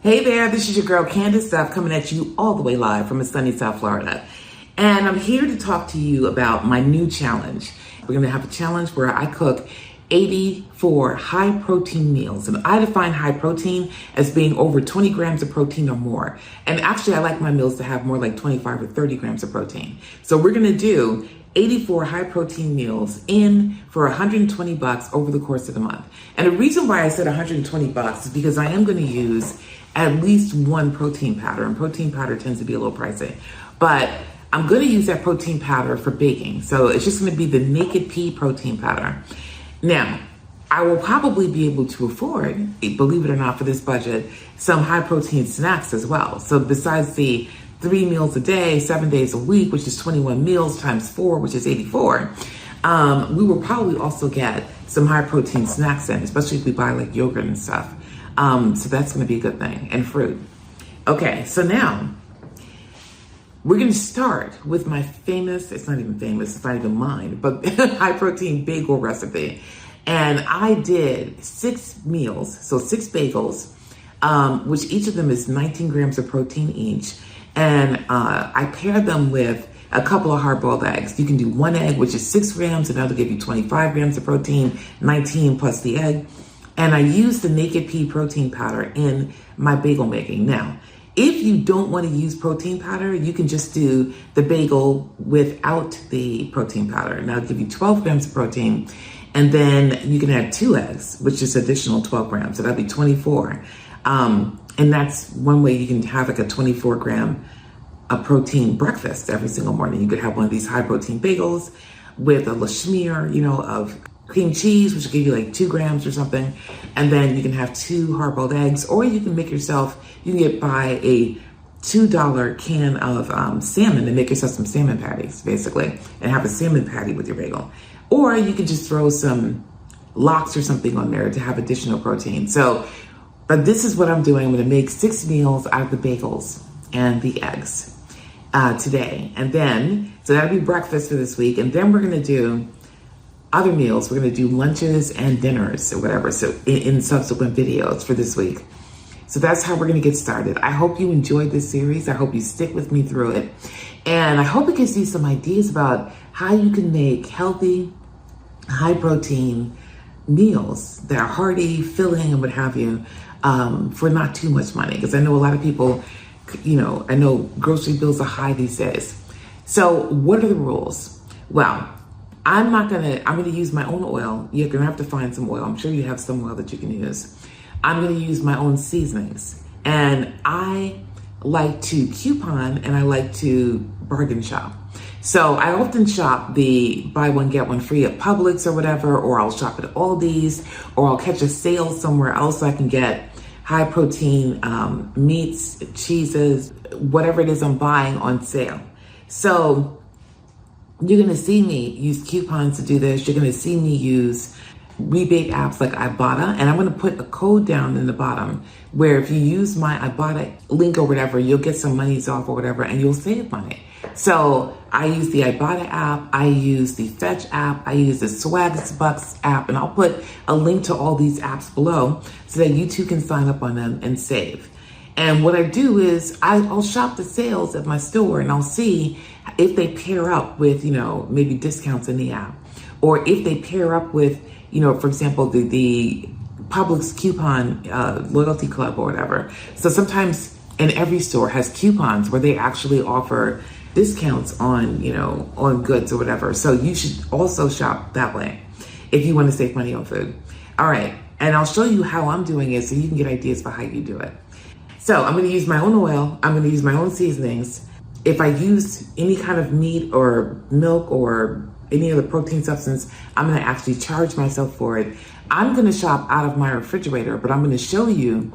Hey there, this is your girl Candace Stuff coming at you all the way live from sunny South Florida. And I'm here to talk to you about my new challenge. We're gonna have a challenge where I cook 84 high protein meals. And I define high protein as being over 20 grams of protein or more. And actually I like my meals to have more like 25 or 30 grams of protein. So we're gonna do 84 high protein meals in for $120 over the course of the month. And the reason why I said $120 is because I am gonna use at least one protein powder, and protein powder tends to be a little pricey. But I'm gonna use that protein powder for baking. So it's just gonna be the naked pea protein powder. Now, I will probably be able to afford, believe it or not, for this budget, some high protein snacks as well. So besides the 3 meals a day, 7 days a week, which is 21 meals times 4, which is 84, we will probably also get some high protein snacks in, especially if we buy like yogurt and stuff. So that's going to be a good thing, and fruit. Okay, so now we're going to start with my famous, it's not even mine, but high protein bagel recipe. And I did 6 meals, so 6 bagels, which each of them is 19 grams of protein each. And I paired them with a couple of hard-boiled eggs. You can do 1 egg, which is 6 grams, and that'll give you 25 grams of protein, 19 plus the egg. And I use the naked pea protein powder in my bagel making. Now, if you don't want to use protein powder, you can just do the bagel without the protein powder. And that'll give you 12 grams of protein. And then you can add 2 eggs, which is additional 12 grams. So that'll be 24. And that's one way you can have like a 24 gram protein breakfast every single morning. You could have one of these high protein bagels with a schmear, of cream cheese, which will give you like 2 grams or something. And then you can have 2 hard-boiled eggs, or you can make yourself, you can buy a $2 can of salmon and make yourself some salmon patties, basically, and have a salmon patty with your bagel. Or you can just throw some lox or something on there to have additional protein. So, but this is what I'm doing. I'm gonna make 6 meals out of the bagels and the eggs today. And then, so that'll be breakfast for this week. And then we're gonna do other meals. We're gonna do lunches and dinners or whatever. So in subsequent videos for this week. So that's how we're gonna get started. I hope you enjoyed this series. I hope you stick with me through it. And I hope it gives you some ideas about how you can make healthy, high protein meals that are hearty, filling, and what have you, for not too much money. Because I know a lot of people, I know grocery bills are high these days. So what are the rules? Well, I'm gonna use my own oil. You're gonna have to find some oil. I'm sure you have some oil that you can use. I'm gonna use my own seasonings. And I like to coupon and I like to bargain shop. So I often shop the buy one, get one free at Publix or whatever, or I'll shop at Aldi's, or I'll catch a sale somewhere else so I can get high protein meats, cheeses, whatever it is I'm buying on sale. So you're gonna see me use coupons to do this. You're gonna see me use rebate apps like Ibotta, and I'm gonna put a code down in the bottom where if you use my Ibotta link or whatever, you'll get some monies off or whatever, and you'll save money. So I use the Ibotta app, I use the Fetch app, I use the Swagsbucks app, and I'll put a link to all these apps below so that you too can sign up on them and save. And what I do is I'll shop the sales at my store and I'll see if they pair up with, maybe discounts in the app, or if they pair up with, for example, the Publix coupon loyalty club or whatever. So sometimes, and every store has coupons where they actually offer discounts on, on goods or whatever. So you should also shop that way if you want to save money on food. All right. And I'll show you how I'm doing it so you can get ideas for how you do it. So I'm going to use my own oil. I'm going to use my own seasonings. If I use any kind of meat or milk or any other protein substance, I'm going to actually charge myself for it. I'm going to shop out of my refrigerator, but I'm going to show you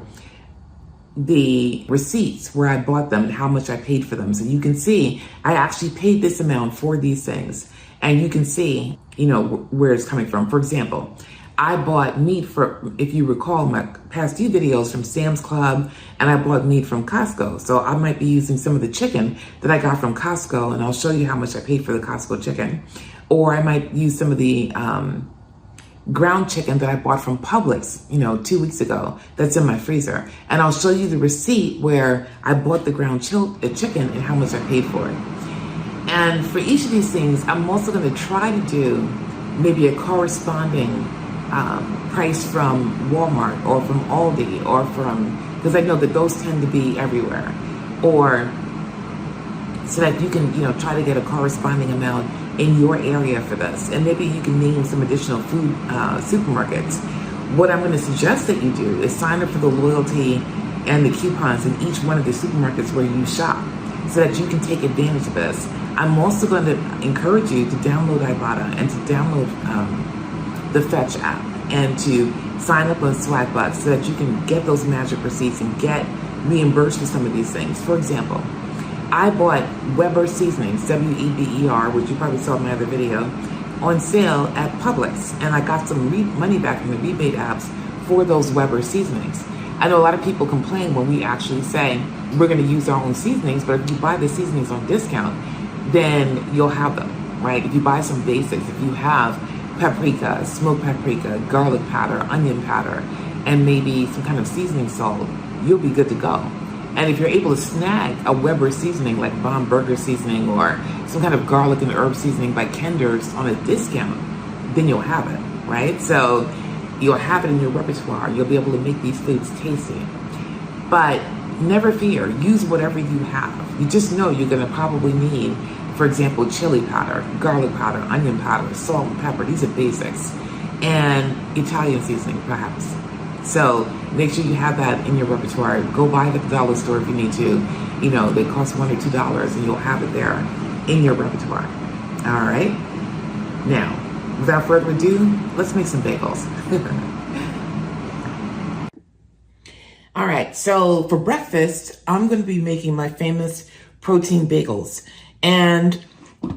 the receipts where I bought them and how much I paid for them. So you can see I actually paid this amount for these things, and you can see, where it's coming from. For example, I bought meat for, if you recall my past few videos, from Sam's Club, and I bought meat from Costco. So I might be using some of the chicken that I got from Costco, and I'll show you how much I paid for the Costco chicken. Or I might use some of the ground chicken that I bought from Publix, 2 weeks ago, that's in my freezer. And I'll show you the receipt where I bought the ground chicken and how much I paid for it. And for each of these things, I'm also going to try to do maybe a corresponding price from Walmart or from Aldi or because I know that those tend to be everywhere. Or so that you can, try to get a corresponding amount in your area for this. And maybe you can name some additional food supermarkets. What I'm going to suggest that you do is sign up for the loyalty and the coupons in each one of the supermarkets where you shop so that you can take advantage of this. I'm also going to encourage you to download Ibotta and to download the Fetch app and to sign up on Swagbucks so that you can get those magic receipts and get reimbursed for some of these things. For example, I bought Weber seasonings, Weber, which you probably saw in my other video, on sale at Publix, and I got some money back from the rebate apps for those Weber seasonings. I know a lot of people complain when we actually say we're going to use our own seasonings, but if you buy the seasonings on discount, then you'll have them, right? If you buy some basics, if you have paprika, smoked paprika, garlic powder, onion powder, and maybe some kind of seasoning salt, you'll be good to go. And if you're able to snag a Weber seasoning like Bomb Burger seasoning or some kind of garlic and herb seasoning by Kender's on a discount, then you'll have it, right? So you'll have it in your repertoire. You'll be able to make these foods tasty. But never fear, use whatever you have. You just know you're gonna probably need, for example, chili powder, garlic powder, onion powder, salt and pepper. These are basics. And Italian seasoning, perhaps. So make sure you have that in your repertoire. Go buy it at the dollar store if you need to. They cost $1 or $2 and you'll have it there in your repertoire. All right. Now, without further ado, let's make some bagels. All right. So for breakfast, I'm going to be making my famous protein bagels. And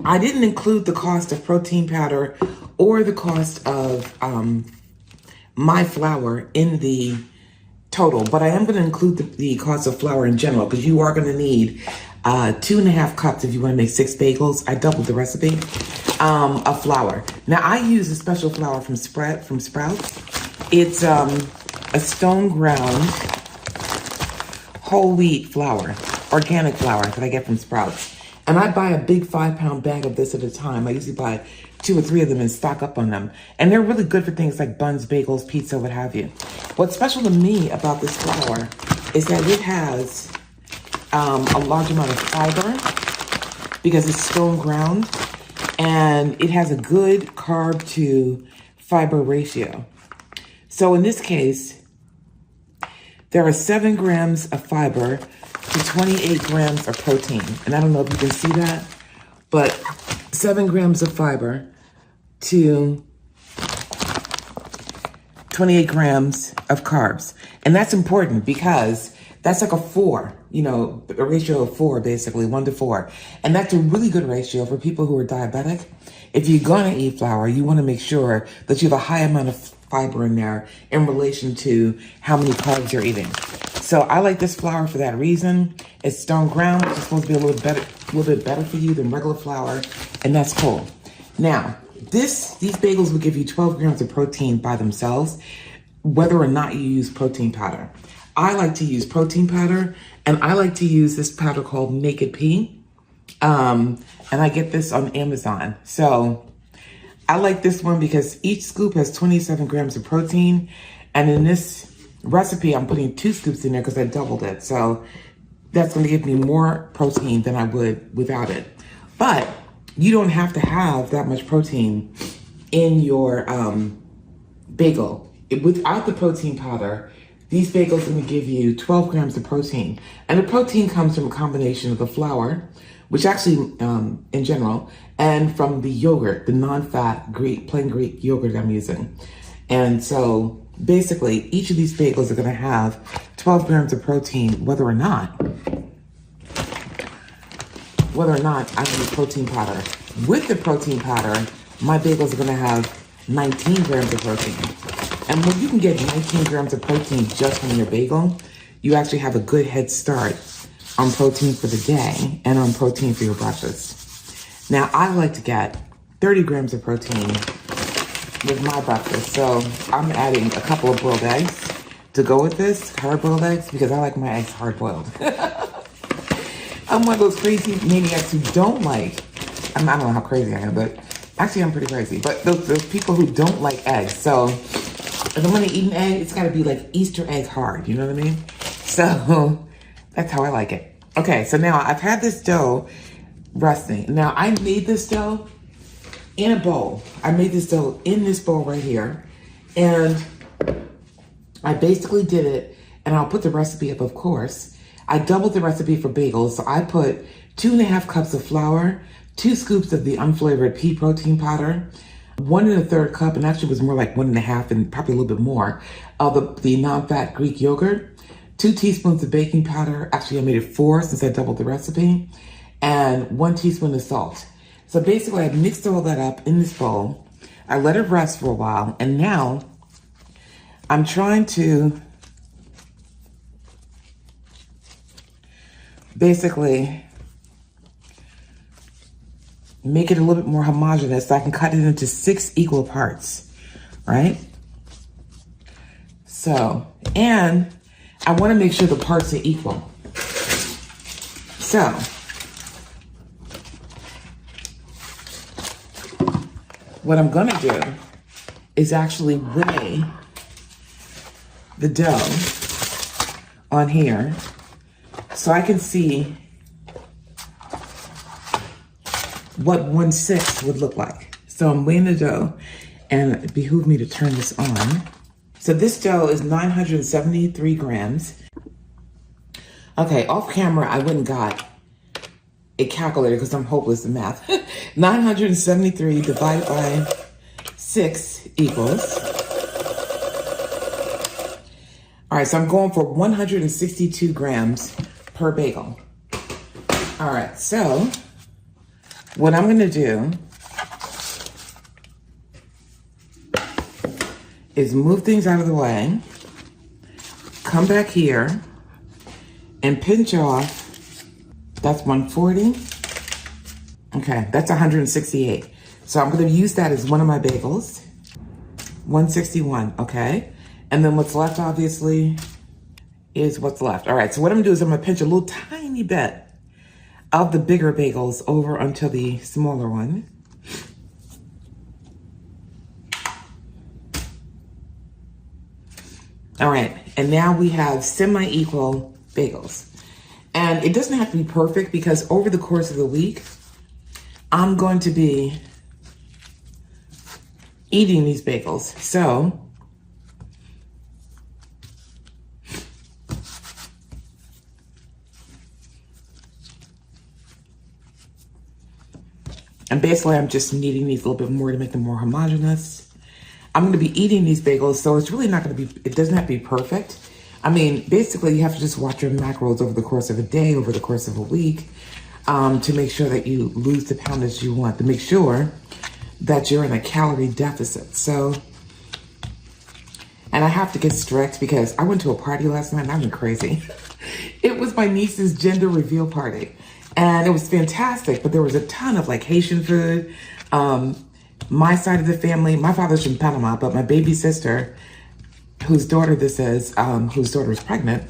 I didn't include the cost of protein powder or the cost of my flour in the total, but I am going to include the cost of flour in general because you are going to need 2.5 cups if you want to make 6 bagels. I doubled the recipe of flour. Now I use a special flour from Sprouts. It's a stone ground whole wheat flour, organic flour that I get from Sprouts. And I buy a big 5-pound bag of this at a time. I usually buy 2 or 3 of them and stock up on them. And they're really good for things like buns, bagels, pizza, what have you. What's special to me about this flour is that it has a large amount of fiber because it's stone ground, and it has a good carb to fiber ratio. So in this case, there are 7 grams of fiber to 28 grams of protein. And I don't know if you can see that, but 7 grams of fiber to 28 grams of carbs. And that's important because that's like a 4, a ratio of 4, basically 1 to 4. And that's a really good ratio for people who are diabetic. If you're gonna eat flour, you wanna make sure that you have a high amount of fiber in there in relation to how many carbs you're eating. So I like this flour for that reason. It's stone ground, which is supposed to be a little bit better for you than regular flour, and that's cool. Now, these bagels will give you 12 grams of protein by themselves, whether or not you use protein powder. I like to use protein powder, and I like to use this powder called Naked Pea, and I get this on Amazon. So I like this one because each scoop has 27 grams of protein, and in this recipe, I'm putting 2 scoops in there because I doubled it. So that's going to give me more protein than I would without it. But you don't have to have that much protein in your bagel. Without the protein powder, these bagels are going to give you 12 grams of protein. And the protein comes from a combination of the flour, which actually, in general, and from the yogurt, the non-fat plain Greek yogurt I'm using. And so basically, each of these bagels are going to have 12 grams of protein, whether or not I use protein powder. With the protein powder, my bagels are going to have 19 grams of protein. And when you can get 19 grams of protein just from your bagel, you actually have a good head start on protein for the day and on protein for your breakfast. Now, I like to get 30 grams of protein with my breakfast. So I'm adding a couple of boiled eggs to go with this, hard-boiled eggs, because I like my eggs hard-boiled. I'm one of those crazy maniacs who don't like, I don't know how crazy I am, but actually I'm pretty crazy. But those people who don't like eggs. So if I'm gonna eat an egg, it's gotta be like Easter egg hard, you know what I mean? So that's how I like it. Okay, so now I've had this dough resting. Now I made this dough in a bowl. I made this dough in this bowl right here. And I basically did it, and I'll put the recipe up, of course. I doubled the recipe for bagels. So I put 2.5 cups of flour, 2 scoops of the unflavored pea protein powder, 1 1/3 cup, and actually it was more like 1.5 and probably a little bit more, of the non-fat Greek yogurt, 2 teaspoons of baking powder. Actually, I made it 4 since I doubled the recipe, and 1 teaspoon of salt. So basically, I mixed all that up in this bowl. I let it rest for a while, and now I'm trying to basically make it a little bit more homogeneous so I can cut it into 6 equal parts, right? So, and I want to make sure the parts are equal. So, what I'm gonna do is actually weigh the dough on here so I can see what 1/6 would look like. So I'm weighing the dough, and it behooves me to turn this on. So this dough is 973 grams. Okay, off camera, I went and got a calculator because I'm hopeless in math. 973 divided by 6 equals. All right, so I'm going for 162 grams per bagel. All right, so what I'm gonna do is move things out of the way, come back here, and pinch off. That's 140. Okay, that's 168. So I'm gonna use that as one of my bagels. 161, okay? And then what's left, obviously, is what's left. All right, so what I'm gonna do is I'm gonna pinch a little tiny bit of the bigger bagels over onto the smaller one. All right, and now we have semi-equal bagels. And it doesn't have to be perfect because over the course of the week, I'm going to be eating these bagels. So and basically I'm just kneading these a little bit more to make them more homogeneous. I'm going to be eating these bagels, so it's really not going to be, it doesn't have to be perfect. I mean, basically you have to just watch your macros over the course of a day, over the course of a week, to make sure that you lose the poundage you want, to make sure that you're in a calorie deficit. So, and I have to get strict because I went to a party last night and I went crazy. It was my niece's gender reveal party and it was fantastic, but there was a ton of like Haitian food. My side of the family, my father's from Panama, but my baby sister, whose daughter this is, whose daughter is pregnant,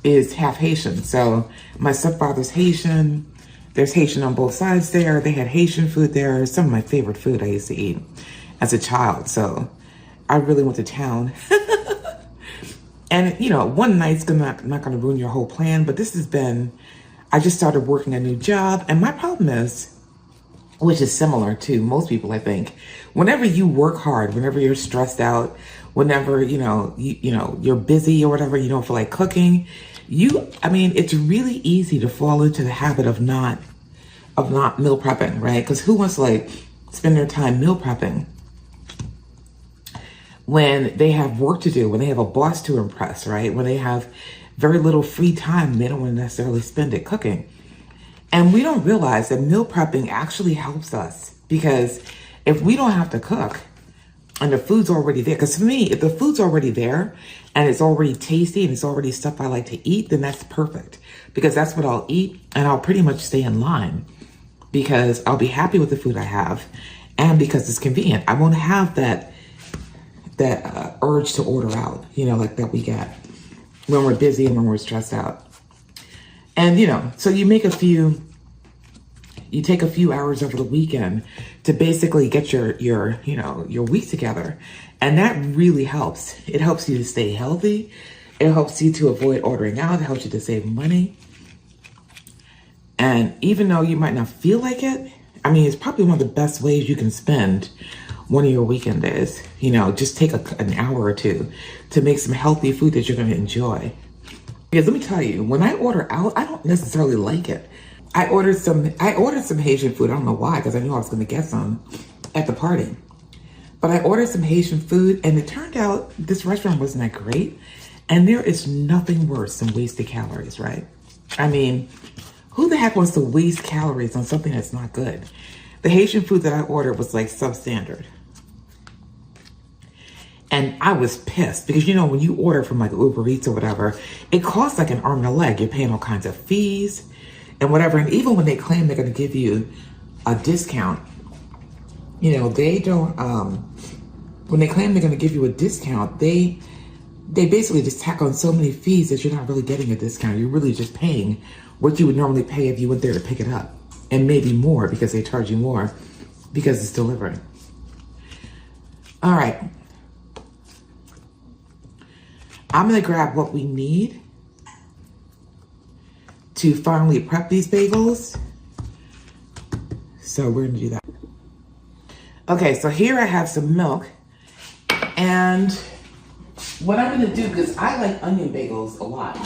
is half Haitian. So my stepfather's Haitian. There's Haitian on both sides there. They had Haitian food there. Some of my favorite food I used to eat as a child. So I really went to town. And, you know, one night's not going to ruin your whole plan. But this has been, I just started working a new job. And my problem is, which is similar to most people, I think, whenever you work hard, whenever you're stressed out, whenever, you're busy or whatever, you don't feel like cooking, it's really easy to fall into the habit of not meal prepping, right? Because who wants to like spend their time meal prepping when they have work to do, when they have a boss to impress, right? When they have very little free time, they don't want to necessarily spend it cooking. And we don't realize that meal prepping actually helps us because if we don't have to cook, and the food's already there. Because for me, if the food's already there and it's already tasty and it's already stuff I like to eat, then that's perfect. Because that's what I'll eat and I'll pretty much stay in line because I'll be happy with the food I have and because it's convenient. I won't have that that urge to order out, like that we get when we're busy and when we're stressed out. And, so you take a few hours over the weekend to basically get your week together. And that really helps. It helps you to stay healthy. It helps you to avoid ordering out. It helps you to save money. And even though you might not feel like it, it's probably one of the best ways you can spend one of your weekend days. Just take an hour or two to make some healthy food that you're going to enjoy. Because let me tell you, when I order out, I don't necessarily like it. I ordered some Haitian food. I don't know why, because I knew I was going to get some at the party. But I ordered some Haitian food, and it turned out this restaurant wasn't that great. And there is nothing worse than wasted calories, right? Who the heck wants to waste calories on something that's not good? The Haitian food that I ordered was like substandard. And I was pissed because, when you order from like Uber Eats or whatever, it costs like an arm and a leg. You're paying all kinds of fees and whatever. And even when they claim they're going to give you a discount, they don't, when they claim they're going to give you a discount, they basically just tack on so many fees that you're not really getting a discount. You're really just paying what you would normally pay if you went there to pick it up. And maybe more because they charge you more because it's delivered. All right. I'm going to grab what we need to finally prep these bagels. So we're going to do that. Okay, so here I have some milk. And what I'm going to do, because I like onion bagels a lot.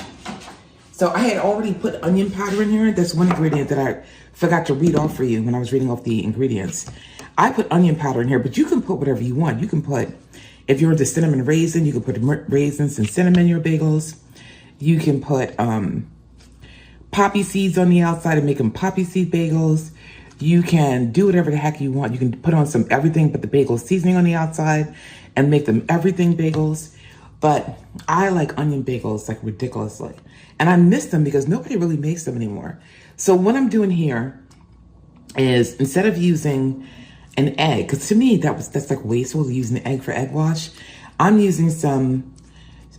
So I had already put onion powder in here. That's one ingredient that I forgot to read off for you when I was reading off the ingredients. I put onion powder in here, but you can put whatever you want. You can put, if you're into cinnamon raisin, you can put raisins and cinnamon in your bagels. You can put poppy seeds on the outside and make them poppy seed bagels. You can do whatever the heck you want. You can put on some everything but the bagel seasoning on the outside and make them everything bagels. But I like onion bagels like ridiculously. And I miss them because nobody really makes them anymore. So what I'm doing here is instead of using an egg, because to me that's like wasteful to use an egg for egg wash, I'm using some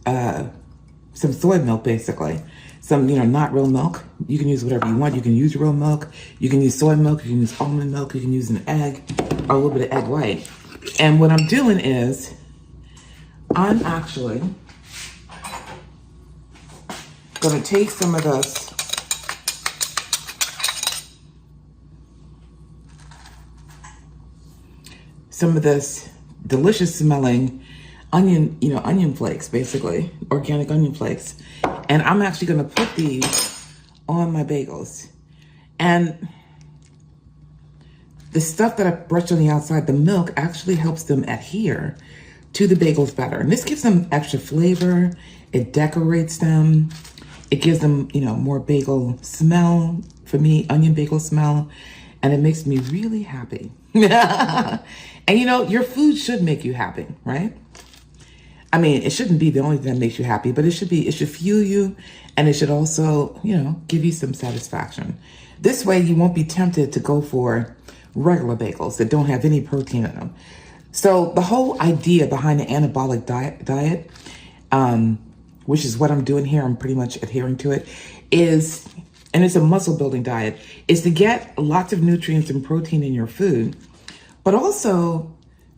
soy milk basically. Some, not real milk. You can use whatever you want. You can use real milk. You can use soy milk. You can use almond milk. You can use an egg or a little bit of egg white. And what I'm doing is I'm actually going to take some of this delicious smelling onion flakes, basically, organic onion flakes. And I'm actually going to put these on my bagels. And the stuff that I brushed on the outside, the milk actually helps them adhere to the bagels better. And this gives them extra flavor. It decorates them. It gives them, more bagel smell. For me, onion bagel smell. And it makes me really happy. And your food should make you happy, right? It shouldn't be the only thing that makes you happy, but it should fuel you, and it should also, give you some satisfaction. This way you won't be tempted to go for regular bagels that don't have any protein in them. So the whole idea behind the anabolic diet, which is what I'm doing here, I'm pretty much adhering to it, is, and it's a muscle building diet, is to get lots of nutrients and protein in your food, but also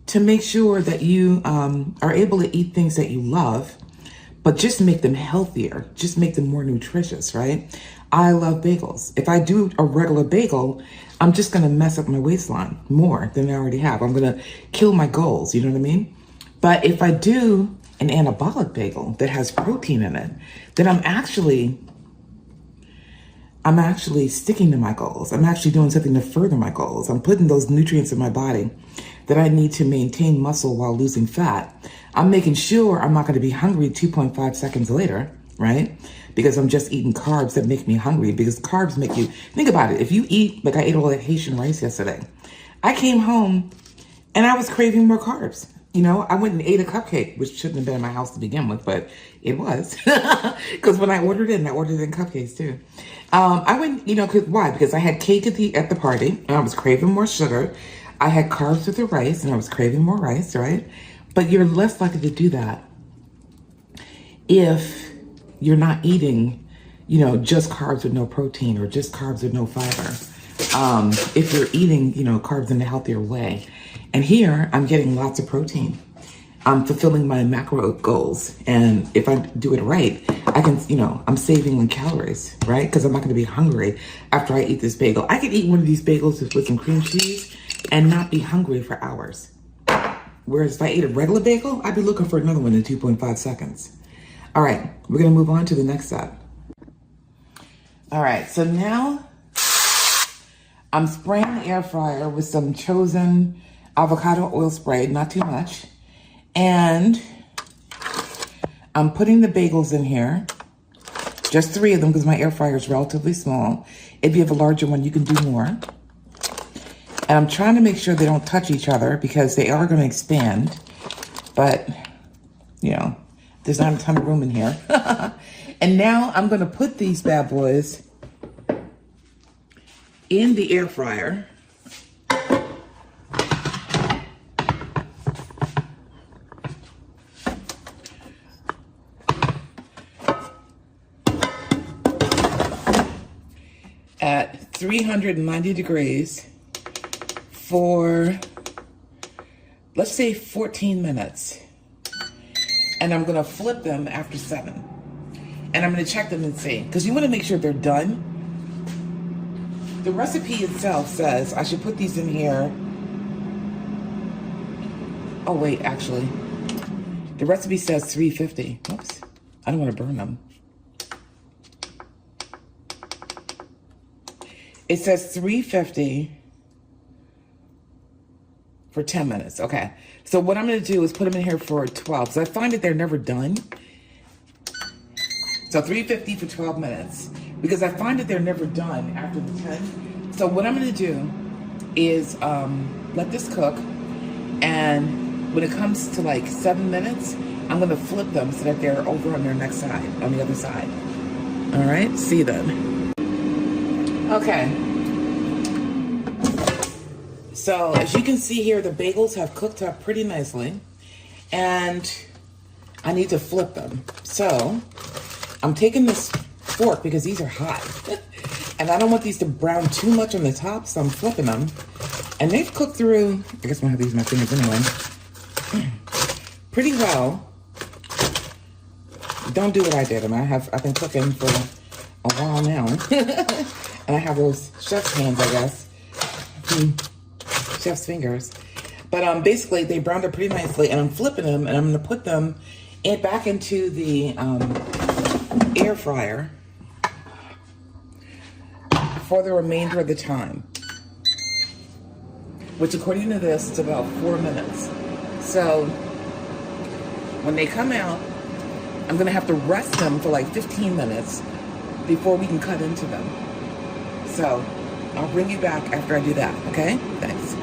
to make sure that you are able to eat things that you love, but just make them healthier, just make them more nutritious, right? I love bagels. If I do a regular bagel, I'm just gonna mess up my waistline more than I already have. I'm gonna kill my goals, you know what I mean? But if I do an anabolic bagel that has protein in it, then I'm actually sticking to my goals. I'm actually doing something to further my goals. I'm putting those nutrients in my body that I need to maintain muscle while losing fat. I'm making sure I'm not going to be hungry 2.5 seconds later, right? Because I'm just eating carbs that make me hungry, because carbs make you, think about it. If you eat, like I ate all that Haitian rice yesterday. I came home and I was craving more carbs. I went and ate a cupcake, which shouldn't have been in my house to begin with, but it was. Because when I ordered it, and I ordered it in cupcakes too. I went, why? Because I had cake at the party, and I was craving more sugar. I had carbs with the rice, and I was craving more rice, right? But you're less likely to do that if you're not eating, just carbs with no protein or just carbs with no fiber. If you're eating, carbs in a healthier way. And here I'm getting lots of protein. I'm fulfilling my macro goals. And if I do it right, I can, I'm saving on calories, right? Because I'm not going to be hungry after I eat this bagel. I could eat one of these bagels with some cream cheese and not be hungry for hours. Whereas if I ate a regular bagel, I'd be looking for another one in 2.5 seconds. All right, we're going to move on to the next step. All right, so now I'm spraying the air fryer with some chosen avocado oil spray, not too much. And I'm putting the bagels in here, just 3 of them because my air fryer is relatively small. If you have a larger one, you can do more. And I'm trying to make sure they don't touch each other because they are going to expand. But, there's not a ton of room in here. And now I'm going to put these bad boys in the air fryer. At 390 degrees for, let's say 14 minutes. And I'm gonna flip them after 7. And I'm gonna check them and see, because you wanna make sure they're done. The recipe itself says I should put these in here. Oh wait, actually, the recipe says 350. Oops, I don't wanna burn them. It says 350 for 10 minutes. Okay. So what I'm going to do is put them in here for 12. So I find that they're never done. So 350 for 12 minutes. Because I find that they're never done after the 10. So what I'm going to do is let this cook. And when it comes to like 7 minutes, I'm going to flip them so that they're over on their next side, on the other side. All right. See you then. Okay, so as you can see here, the bagels have cooked up pretty nicely, and I need to flip them. So I'm taking this fork because these are hot, and I don't want these to brown too much on the top, so I'm flipping them. And they've cooked through, I guess I'm gonna have to use my fingers anyway, pretty well. Don't do what I did. I've been cooking for a while now. And I have those chef's hands, I guess. Chef's fingers. But basically, they browned up pretty nicely, and I'm flipping them, and I'm going to put them back into the air fryer for the remainder of the time. Which, according to this, is about 4 minutes. So, when they come out, I'm going to have to rest them for like 15 minutes before we can cut into them. So, I'll bring you back after I do that, okay? Thanks.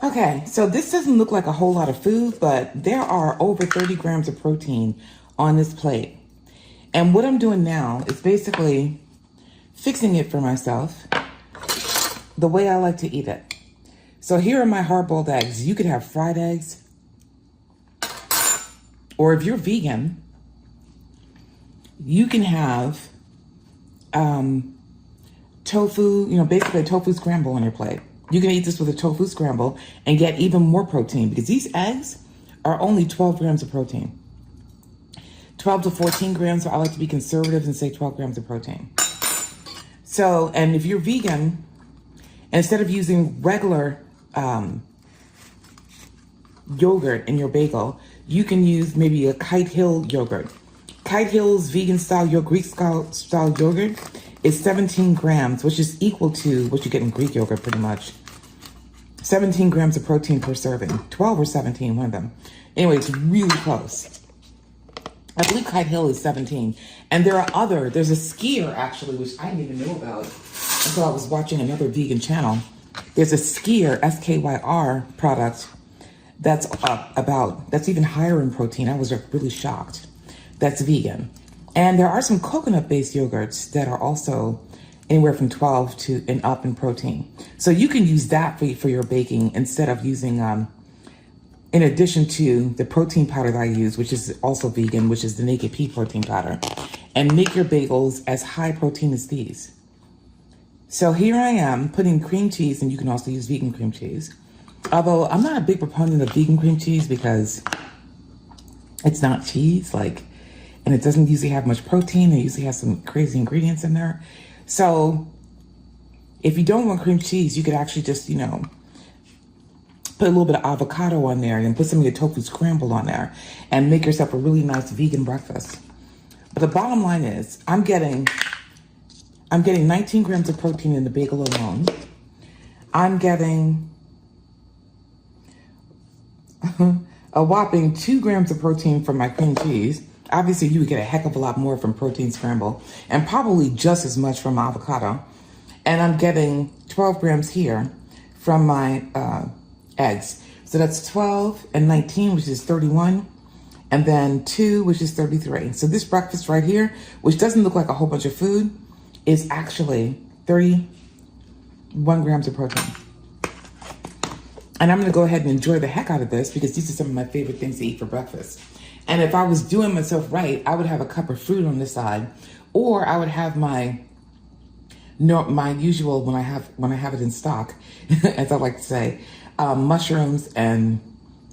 Okay, so this doesn't look like a whole lot of food, but there are over 30 grams of protein on this plate. And what I'm doing now is basically fixing it for myself the way I like to eat it. So here are my hard-boiled eggs. You could have fried eggs, or if you're vegan, you can have tofu, basically a tofu scramble on your plate. You can eat this with a tofu scramble and get even more protein because these eggs are only 12 grams of protein. 12 to 14 grams, so I like to be conservative and say 12 grams of protein. So, and if you're vegan, instead of using regular yogurt in your bagel, you can use maybe a Kite Hill yogurt. Kite Hill's vegan style Greek style yogurt is 17 grams, which is equal to what you get in Greek yogurt pretty much. 17 grams of protein per serving. 12 or 17, one of them. Anyway, it's really close. I believe Kite Hill is 17. And there's a skier actually, which I didn't even know about until I was watching another vegan channel. There's a skier, SKYR product that's even higher in protein. I was really shocked. That's vegan. And there are some coconut-based yogurts that are also anywhere from 12 to and up in protein. So you can use that for your baking instead of using in addition to the protein powder that I use, which is also vegan, which is the Naked Pea protein powder, and make your bagels as high protein as these. So here I am putting cream cheese, and you can also use vegan cream cheese. Although I'm not a big proponent of vegan cream cheese because it's not cheese, and it doesn't usually have much protein. It usually has some crazy ingredients in there. So if you don't want cream cheese, you could actually just, put a little bit of avocado on there and then put some of your tofu scramble on there and make yourself a really nice vegan breakfast. But the bottom line is I'm getting 19 grams of protein in the bagel alone. I'm getting a whopping 2 grams of protein from my cream cheese. Obviously, you would get a heck of a lot more from protein scramble and probably just as much from avocado. And I'm getting 12 grams here from my eggs. So that's 12 and 19, which is 31, and then 2, which is 33. So this breakfast right here, which doesn't look like a whole bunch of food, is actually 31 grams of protein. And I'm gonna go ahead and enjoy the heck out of this because these are some of my favorite things to eat for breakfast. And if I was doing myself right, I would have a cup of fruit on the side, or I would have my usual, when I have it in stock, as I like to say, mushrooms and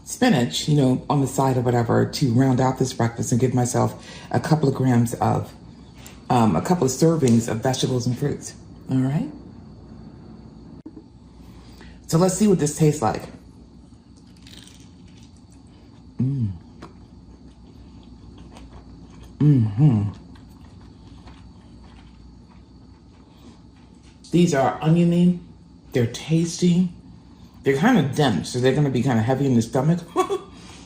spinach, on the side or whatever, to round out this breakfast and give myself a couple of grams of, a couple of servings of vegetables and fruits. All right. So let's see what this tastes like. These are oniony, they're tasty, they're kind of dense, so they're gonna be kind of heavy in the stomach.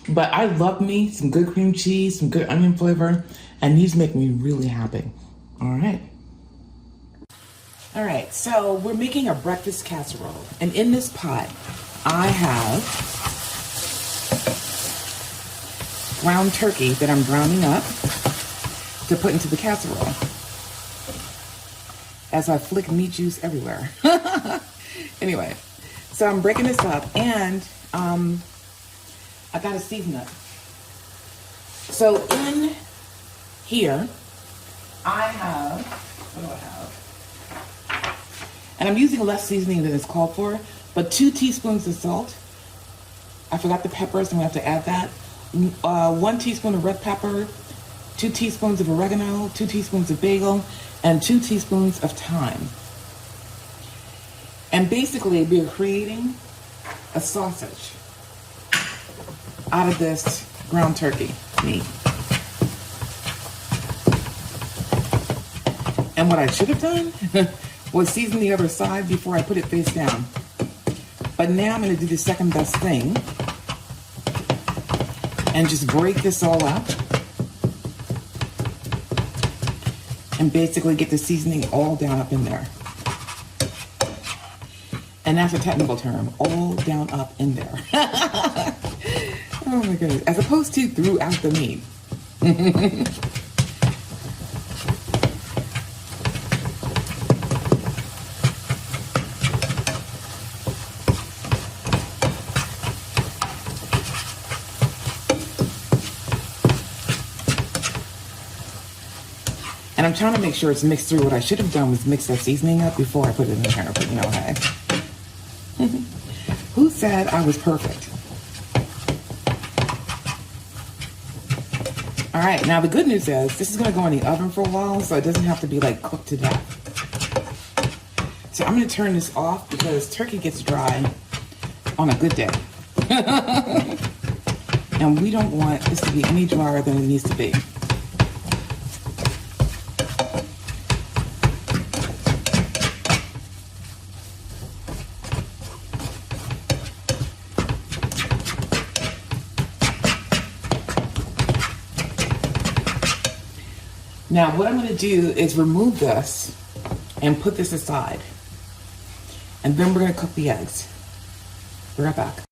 But I love me some good cream cheese, some good onion flavor, and these make me really happy. All right, so we're making a breakfast casserole. And in this pot, I have ground turkey that I'm browning up to put into the casserole as I flick meat juice everywhere. Anyway, so I'm breaking this up, and I gotta season it. So in here, I have, what do I have? And I'm using less seasoning than is called for, but 2 teaspoons of salt. I forgot the peppers, I'm gonna have to add that. 1 teaspoon of red pepper, 2 teaspoons of oregano, 2 teaspoons of basil, and 2 teaspoons of thyme. And basically, we're creating a sausage out of this ground turkey meat. And what I should have done was season the other side before I put it face down. But now I'm gonna do the second best thing and just break this all up and basically get the seasoning all down up in there. And that's a technical term, all down up in there. Oh my goodness, as opposed to throughout the meat. And I'm trying to make sure it's mixed through. What I should have done was mix that seasoning up before I put it in there, but hey. Who said I was perfect? All right, now the good news is this is gonna go in the oven for a while, so it doesn't have to be cooked to death. So I'm gonna turn this off because turkey gets dry on a good day. And we don't want this to be any drier than it needs to be. Now, what I'm going to do is remove this and put this aside. And then we're going to cook the eggs. Be right back.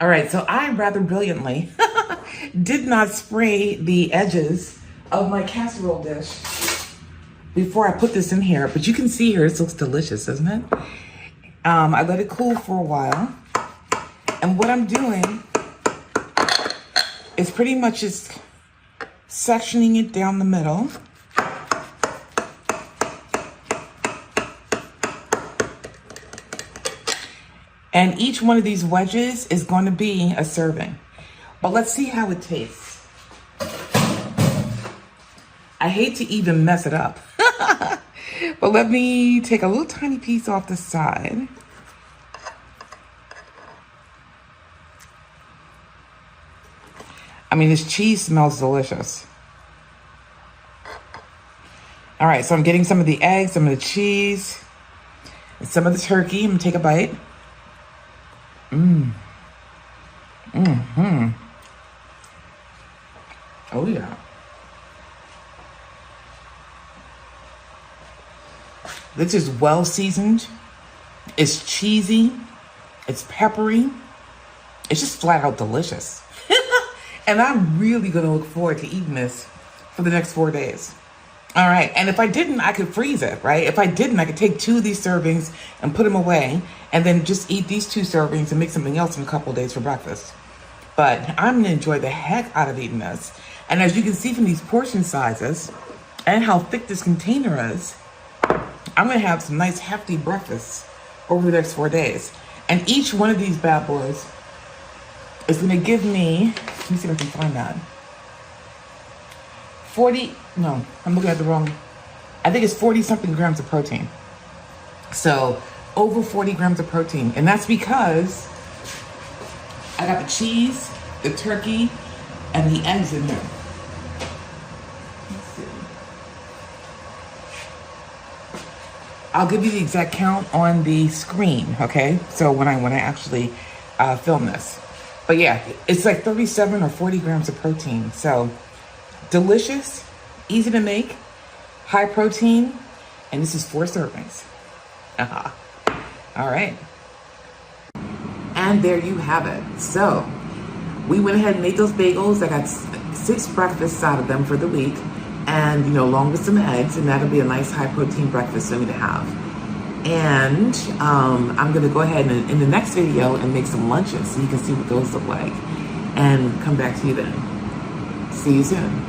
All right, so I rather brilliantly did not spray the edges of my casserole dish before I put this in here, but you can see here, it looks delicious, doesn't it? I let it cool for a while. And what I'm doing is pretty much just sectioning it down the middle. And each one of these wedges is going to be a serving. But let's see how it tastes. I hate to even mess it up. But let me take a little tiny piece off the side. I mean, this cheese smells delicious. All right, so I'm getting some of the eggs, some of the cheese, and some of the turkey. I'm gonna take a bite. Oh yeah. This is well seasoned. It's cheesy. It's peppery. It's just flat out delicious. And I'm really gonna look forward to eating this for the next 4 days. All right, and if I didn't, I could freeze it, right? If I didn't, I could take 2 of these servings and put them away, and then just eat these 2 servings and make something else in a couple of days for breakfast. But I'm gonna enjoy the heck out of eating this. And as you can see from these portion sizes and how thick this container is, I'm gonna have some nice hefty breakfasts over the next 4 days. And each one of these bad boys is gonna give me, let me see if I can find that. 40, no, I'm looking at the wrong, I think it's 40 something grams of protein. So over 40 grams of protein. And that's because I got the cheese, the turkey, and the eggs in here. Let's see. I'll give you the exact count on the screen, okay? So when I actually film this. But yeah, it's like 37 or 40 grams of protein. So delicious, easy to make, high protein, and this is 4 servings. All right. And there you have it. So we went ahead and made those bagels. I got 6 breakfasts out of them for the week, and along with some eggs, and that'll be a nice high protein breakfast for me to have. And I'm gonna go ahead and in the next video and make some lunches so you can see what those look like, and come back to you then. See you soon.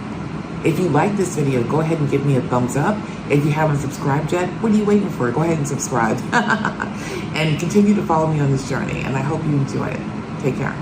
If you like this video, go ahead and give me a thumbs up. If you haven't subscribed yet, what are you waiting for? Go ahead and subscribe. And continue to follow me on this journey. And I hope you enjoy it. Take care.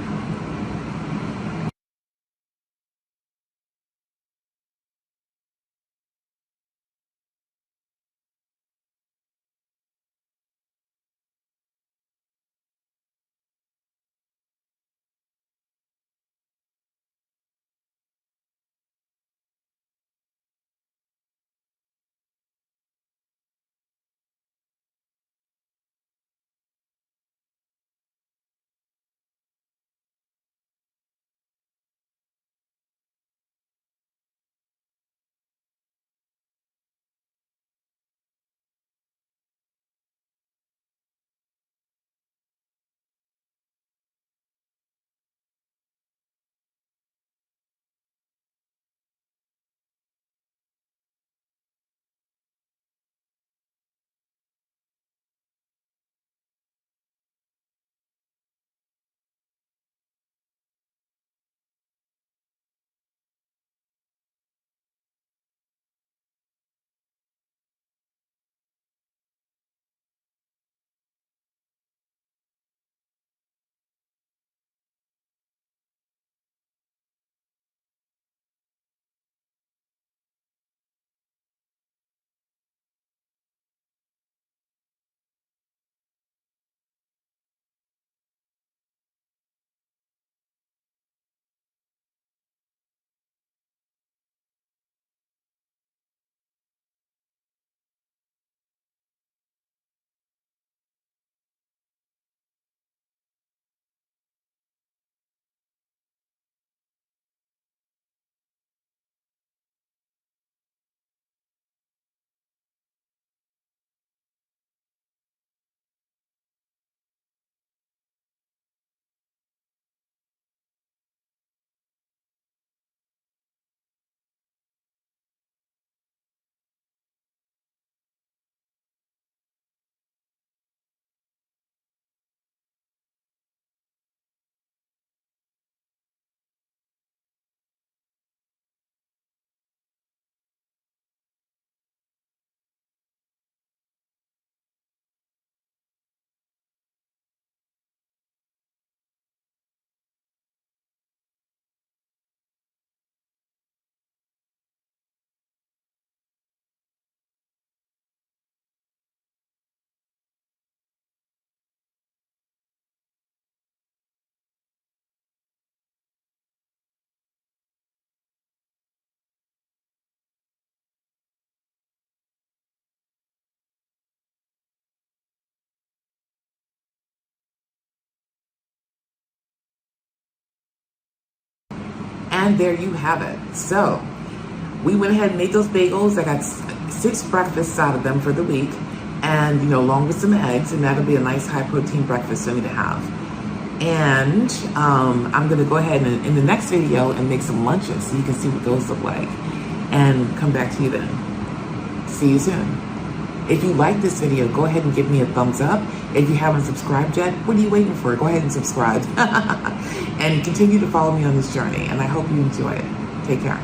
And there you have it. So we went ahead and made those bagels. I got 6 breakfasts out of them for the week, and along with some eggs, and that'll be a nice high protein breakfast for me to have. And I'm gonna go ahead and in the next video and make some lunches so you can see what those look like, and come back to you then. See you soon. If you like this video, go ahead and give me a thumbs up. If you haven't subscribed yet, what are you waiting for? Go ahead and subscribe. And continue to follow me on this journey, and I hope you enjoy it. Take care.